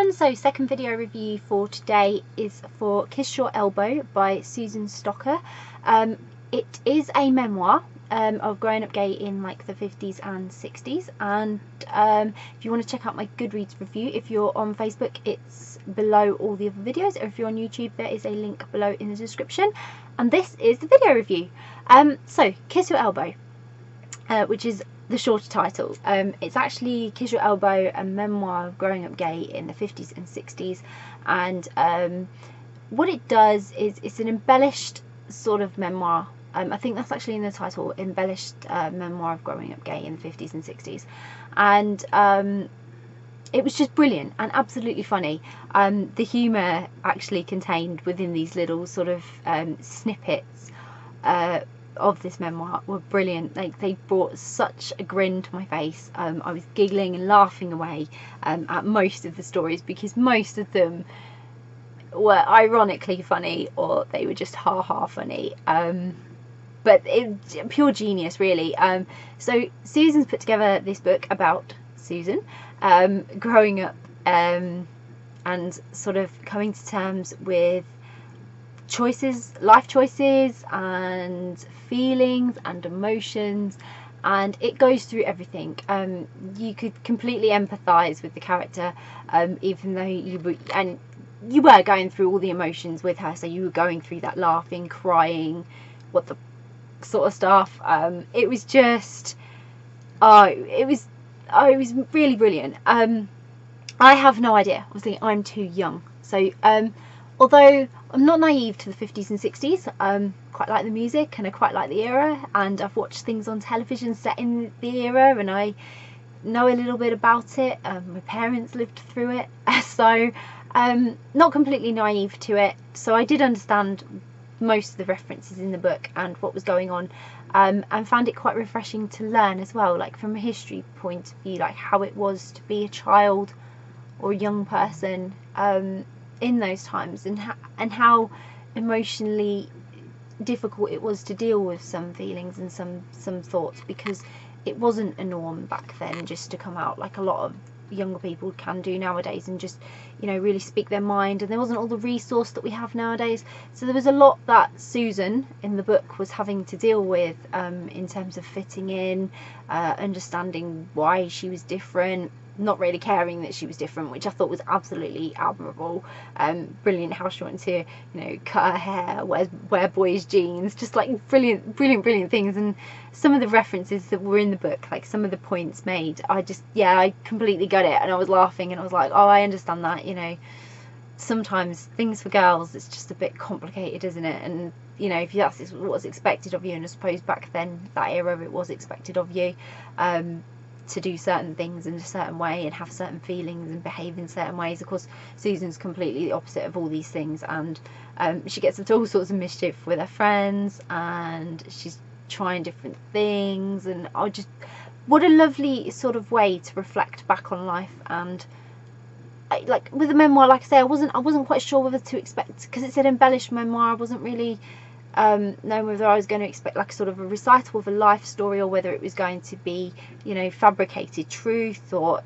everyone, so second video review for today is for Kiss Your Elbow by Susan Stocker. It is a memoir of growing up gay in like the 50s and 60s, and if you want to check out my Goodreads review, if you're on Facebook it's below all the other videos, or if you're on YouTube there is a link below in the description. And this is the video review. So Kiss Your Elbow, which is the shorter title. It's actually Kiss Your Elbow, a memoir of growing up gay in the 50s and 60s, and what it does is it's an embellished sort of memoir. I think that's actually in the title, embellished memoir of growing up gay in the 50s and 60s, and it was just brilliant and absolutely funny. The humour actually contained within these little sort of snippets of this memoir were brilliant. Like, they brought such a grin to my face. I was giggling and laughing away at most of the stories, because most of them were ironically funny, or they were just ha-ha funny. But it's pure genius, really. So Susan's put together this book about Susan growing up and sort of coming to terms with choices, life choices and feelings and emotions, and it goes through everything. You could completely empathize with the character, even though you were going through all the emotions with her. So you were going through that laughing, crying, what the sort of stuff. It was just it was really brilliant. I have no idea, obviously I'm too young, so although I'm not naive to the 50s and 60s, quite like the music and I quite like the era, and I've watched things on television set in the era and I know a little bit about it. My parents lived through it, so not completely naive to it. So I did understand most of the references in the book and what was going on, and found it quite refreshing to learn as well, like from a history point of view, like how it was to be a child or a young person in those times, and how emotionally difficult it was to deal with some feelings and some thoughts, because it wasn't a norm back then just to come out like a lot of younger people can do nowadays and just, you know, really speak their mind, and there wasn't all the resource that we have nowadays. So there was a lot that Susan in the book was having to deal with in terms of fitting in, understanding why she was different, not really caring that she was different, which I thought was absolutely admirable. Brilliant how she wanted to, you know, cut her hair, wear boys jeans, just like brilliant things. And some of the references that were in the book, like some of the points made, I completely got it, and I was laughing and I was like, oh, I understand that, you know, sometimes things for girls it's just a bit complicated, isn't it? And you know, if that's what's expected of you, and I suppose back then, that era, it was expected of you to do certain things in a certain way and have certain feelings and behave in certain ways. Of course, Susan's completely the opposite of all these things, and she gets into all sorts of mischief with her friends, and she's trying different things, and what a lovely sort of way to reflect back on life. And like with the memoir, like I say, I wasn't quite sure whether to expect, because it's an embellished memoir. I wasn't really knowing whether I was going to expect like sort of a recital of a life story, or whether it was going to be, you know, fabricated truth, or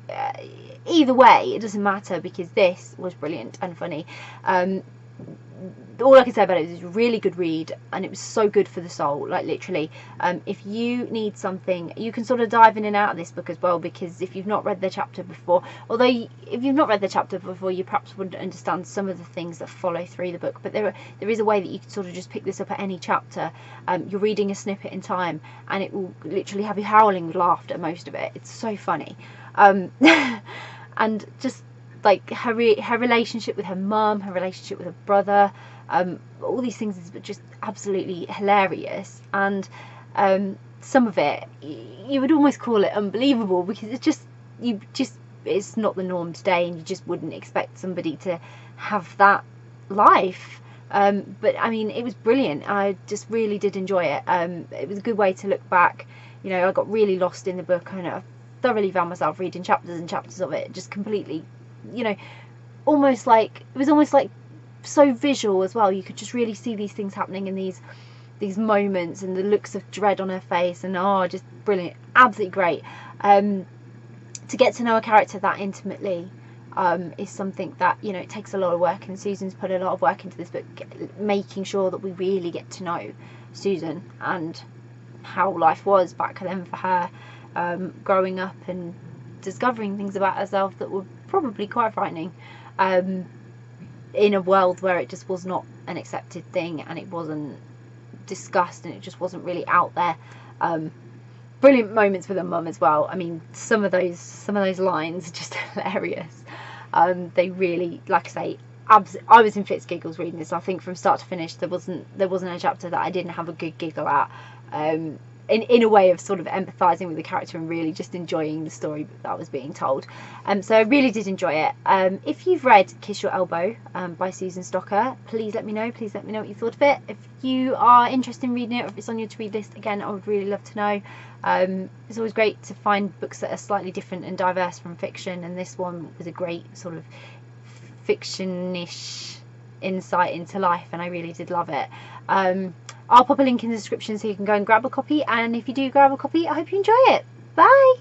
either way it doesn't matter, because this was brilliant and funny. All I can say about it is a really good read, and it was so good for the soul, like literally. If you need something, you can sort of dive in and out of this book as well, because if you've not read the chapter before, although if you've not read the chapter before, you perhaps wouldn't understand some of the things that follow through the book, but there is a way that you can sort of just pick this up at any chapter. You're reading a snippet in time and it will literally have you howling with laughter, most of it. It's so funny. And just like her relationship with her mum, her relationship with her brother, all these things is just absolutely hilarious. And some of it you would almost call it unbelievable, because it's not the norm today, and you just wouldn't expect somebody to have that life. But I mean, it was brilliant. I just really did enjoy it. It was a good way to look back. You know, I got really lost in the book, and I thoroughly found myself reading chapters and chapters of it, just completely, you know, it was almost like so visual as well. You could just really see these things happening in these moments, and the looks of dread on her face, and just brilliant, absolutely great. To get to know a character that intimately, is something that, you know, it takes a lot of work, and Susan's put a lot of work into this book, making sure that we really get to know Susan and how life was back then for her, growing up and discovering things about herself that were probably quite frightening, in a world where it just was not an accepted thing, and it wasn't discussed, and it just wasn't really out there. Brilliant moments with her mum as well. I mean, some of those lines are just hilarious. They really, like I say, I was in fits giggles reading this. I think from start to finish there wasn't a chapter that I didn't have a good giggle at, in a way of sort of empathising with the character and really just enjoying the story that was being told. So I really did enjoy it. If you've read Kiss Your Elbow by Susan Stocker, please let me know. Please let me know what you thought of it. If you are interested in reading it, or if it's on your to read list, again, I would really love to know. It's always great to find books that are slightly different and diverse from fiction, and this one was a great sort of fiction-ish insight into life, and I really did love it. I'll pop a link in the description so you can go and grab a copy, and if you do grab a copy, I hope you enjoy it. Bye!